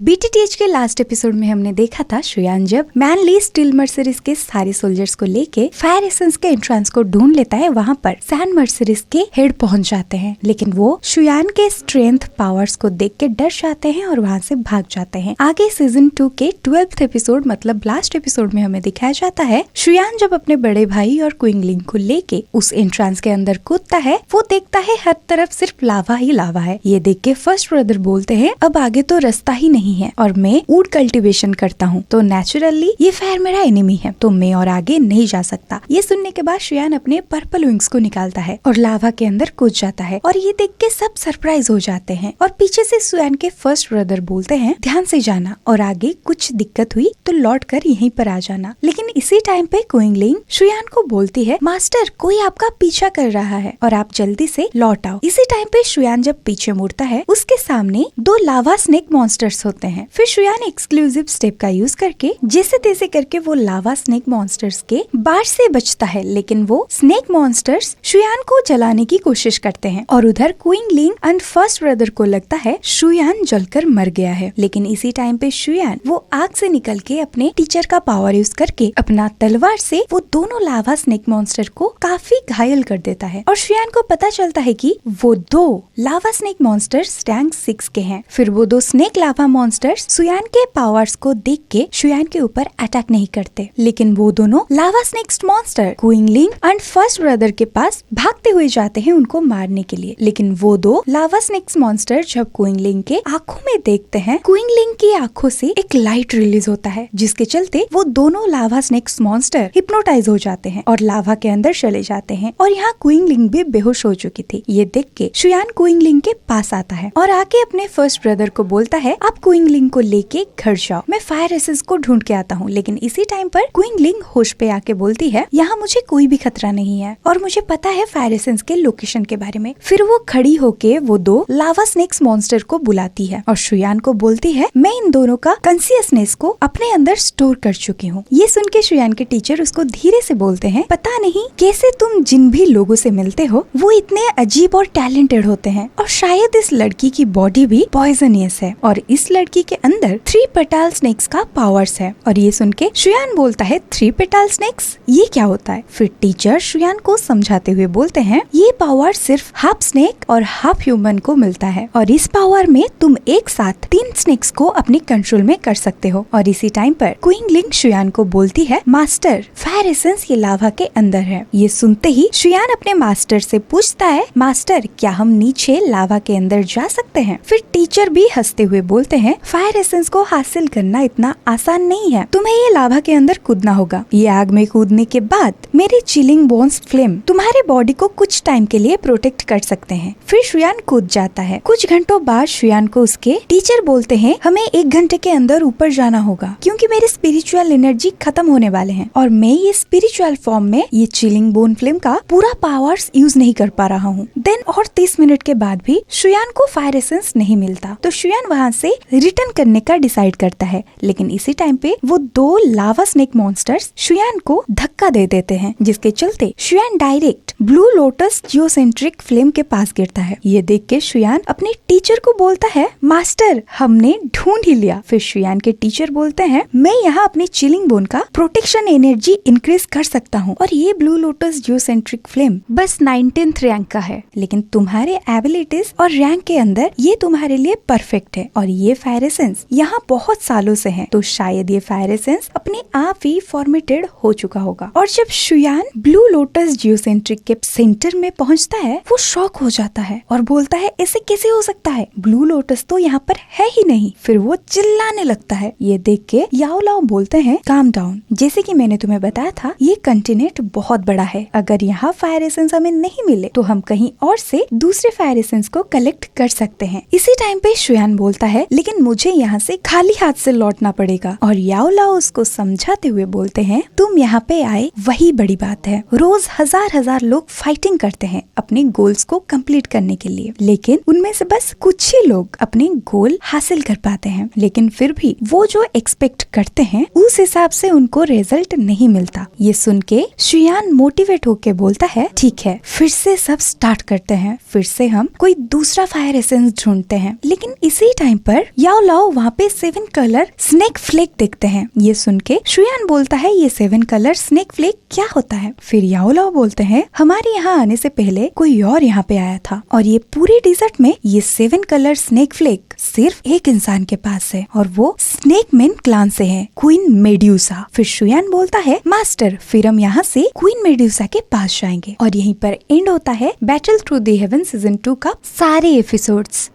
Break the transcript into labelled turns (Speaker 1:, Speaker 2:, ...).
Speaker 1: बीटीटीएच के last episode में हमने देखा था शुयान जब मैनली स्टील मर्सरीज के सारे सोल्जर्स को लेके फायर एसेंस के एंट्रेंस को ढूंढ लेता है। वहाँ पर सैन मर्सरीज के हेड पहुंच जाते हैं, लेकिन वो शुयान के स्ट्रेंथ पावर्स को देख के डर जाते हैं और वहाँ से भाग जाते हैं। आगे सीजन 2 के 12th एपिसोड मतलब लास्ट एपिसोड में हमें दिखाया जाता है शुयान जब अपने बड़े भाई और क्विंगलिंग को लेके उस एंट्रेंस के अंदर कूदता है, वो देखता है हर तरफ सिर्फ लावा ही लावा है। ये देख के फर्स्ट ब्रदर बोलते हैं अब आगे तो रास्ता ही नहीं है और मैं वुड कल्टीवेशन करता हूँ, तो नेचुरली ये फायर मेरा एनिमी है, तो मैं और आगे नहीं जा सकता। ये सुनने के बाद शुयान अपने पर्पल विंग्स को निकालता है और लावा के अंदर कूद जाता है और ये देख के सब सरप्राइज हो जाते हैं। और पीछे से शुयान के फर्स्ट ब्रदर बोलते हैं ध्यान से जाना और आगे कुछ दिक्कत हुई तो लौट कर यहीं पर आ जाना। लेकिन इसी टाइम पे क्विंगलिंग शुयान को बोलती है मास्टर कोई आपका पीछा कर रहा है और आप जल्दी से लौट आओ। इसी टाइम पे शुयान जब पीछे मुड़ता है उसके सामने 2 लावा स्नेक मॉन्स्टर्स होते हैं। फिर शुयान एक्सक्लूसिव स्टेप का यूज करके जैसे तैसे करके वो लावा स्नेक मॉन्स्टर्स के बाढ़ से बचता है, लेकिन वो स्नेक मॉन्स्टर्स शुयान को जलाने की कोशिश करते हैं और उधर क्विंगलिंग एंड फर्स्ट ब्रदर को लगता है शुयान जलकर मर गया है। लेकिन इसी टाइम पे शुयान वो आग से निकल के अपने टीचर का पावर यूज करके अपना तलवार से वो दोनों लावा स्नेक मॉन्स्टर को काफी घायल कर देता है और शुयान को पता चलता है कि वो 2 लावा स्नेक मॉन्स्टर्स रैंक 6 के हैं। फिर वो 2 स्नेक लावा मॉन्स्टर्स शुयान के पावर्स को देख के शुयान के ऊपर अटैक नहीं करते, लेकिन वो दोनों लावा स्नेक्स मॉन्स्टर क्विंगलिंग एंड फर्स्ट ब्रदर के पास भागते हुए जाते हैं उनको मारने के लिए। लेकिन वो 2 लावा स्नेक्स मॉन्स्टर जब क्विंगलिंग के आंखों में देखते हैं, क्विंगलिंग की आंखों से एक लाइट रिलीज होता है जिसके चलते वो दोनों लावा स्नेक्स मॉन्स्टर हिप्नोटाइज हो जाते हैं और लावा के अंदर चले जाते हैं। और यहाँ क्विंगलिंग भी बेहोश हो चुकी थी। ये देख के शुयान क्विंगलिंग के पास आता है और आके अपने फर्स्ट ब्रदर को बोलता है आप क्विंगलिंग को लेके घर जाओ, मैं फायर एसेंस को ढूंढ के आता हूँ। लेकिन इसी टाइम पर क्विंगलिंग होश पे आके बोलती है यहाँ मुझे कोई भी खतरा नहीं है और मुझे पता है फायर एसेंस के लोकेशन के बारे में। फिर वो खड़ी होके वो 2 लावा स्नेक्स मॉन्स्टर को बुलाती है और शुयान को बोलती है मैं इन दोनों का कॉन्शियसनेस को अपने अंदर स्टोर कर चुकी हूँ। ये सुन के शुयान के टीचर उसको धीरे से बोलते हैं पता नहीं कैसे तुम जिन भी लोगों से मिलते हो वो इतने अजीब और टैलेंटेड होते हैं और शायद इस लड़की की बॉडी भी पॉइजनियस है और इस लड़की के अंदर 3 पेटाल स्नेक्स का पावर्स है। और ये सुन के शुयान बोलता है 3 पेटाल स्नेक्स ये क्या होता है? फिर टीचर शुयान को समझाते हुए बोलते हैं ये पावर सिर्फ हाफ स्नेक और हाफ ह्यूमन को मिलता है और इस पावर में तुम एक साथ 3 स्नेक्स को अपने कंट्रोल में कर सकते हो। और इसी टाइम पर क्विंगलिंग शुयान को बोलती है मास्टर फायर एसेंस ये लावा के अंदर है। ये सुनते ही शुयान अपने मास्टर से पूछता है मास्टर क्या हम नीचे लावा के अंदर जा सकते हैं? फिर टीचर भी हंसते हुए बोलते हैं फायर एसेंस को हासिल करना इतना आसान नहीं है, तुम्हें ये लावा के अंदर कूदना होगा। ये आग में कूदने के बाद मेरी चिलिंग बोन्स फ्लेम तुम्हारे बॉडी को कुछ टाइम के लिए प्रोटेक्ट कर सकते हैं। फिर शुयान कूद जाता है। कुछ घंटों बाद शुयान को उसके टीचर बोलते हैं हमें 1 घंटे के अंदर ऊपर जाना होगा क्योंकि मेरी स्पिरिचुअल एनर्जी खत्म होने वाले हैं और मैं ये स्पिरिचुअल फॉर्म में ये चिलिंग बोन फ्लेम का पूरा पावर्स यूज नहीं कर पा रहा हूँ। देन और 30 मिनट के बाद भी शुयान को फायर एसेंस नहीं मिलता, तो शुयान वहाँ से रिटर्न करने का डिसाइड करता है। लेकिन इसी टाइम पे वो 2 लावा स्नेक मॉन्स्टर्स शुयान को धक्का दे देते हैं जिसके चलते शुयान direct blue lotus geocentric flame के पास गिरता है। ये देख के शुयान अपने टीचर को बोलता है मास्टर हमने ढूंढ ही लिया। फिर शुयान के टीचर बोलते हैं मैं यहाँ अपनी चिलिंग बोन का प्रोटेक्शन एनर्जी इंक्रीज कर सकता हूँ और ये ब्लू लोटस जियोसेंट्रिक फ्लेम बस 19th रैंक का है, लेकिन तुम्हारे एबिलिटीज और रैंक के अंदर ये तुम्हारे लिए परफेक्ट है और ये फायर एसेंस यहाँ बहुत सालों से है, तो शायद ये फायर एसेंस अपने आप ही फॉर्मेटेड हो चुका होगा। और जब शुयान ब्लू लोटस जियोसेंट्रिक के सेंटर में पहुँचता है वो शॉक हो जाता है और बोलता है ऐसे कैसे हो सकता है, ब्लू लोटस तो यहाँ पर है ही नहीं। फिर वो चिल्लाने लगता है। ये देख के याओ लाओ बोलते हैं काम डाउन, जैसे कि मैंने तुम्हें बताया था ये कंटिनेंट बहुत बड़ा है, अगर यहाँ फायर एसेंस हमें नहीं मिले तो हम कहीं और से दूसरे फायर एसेंस को कलेक्ट कर सकते हैं। इसी टाइम पे शुयान बोलता है लेकिन मुझे यहाँ से खाली हाथ से लौटना पड़ेगा और याओ लाओ उसको समझाते हुए बोलते हैं तुम यहाँ पे आए वही बड़ी बात है। रोज हजार लोग फाइटिंग करते हैं अपने गोल्स को कंप्लीट करने के लिए, लेकिन उनमें से बस कुछ ही लोग अपने गोल हासिल कर पाते हैं। लेकिन फिर भी वो जो एक्सपेक्ट करते हैं उस हिसाब से उनको रिजल्ट नहीं मिलता। ये सुन के शुयान मोटिवेट होके बोलता है ठीक है फिर से सब स्टार्ट करते हैं, फिर से हम कोई दूसरा फायर एसेंस ढूंढते हैं। लेकिन इसी टाइम पर याओ लाओ वहाँ पे 7 कलर स्नेक फ्लेक देखते हैं। ये सुन के शुयान बोलता है ये 7 कलर स्नेक फ्लेक क्या होता है। फिर याओ लाओ बोलते हैं हमारे यहाँ आने से पहले कोई और यहाँ पे आया था और ये पूरे डिजर्ट में ये 7 कलर स्नेक फ्लेक सिर्फ एक इंसान के पास है और वो स्नेक मैन क्लान से है, क्वीन मेड्यूसा। फिर शुयान बोलता है मास्टर फिर हम यहाँ से क्वीन मेड्यूसा के पास जाएंगे। और यहीं पर एंड होता है battle through the haven season 2 का सारे एपिसोड्स।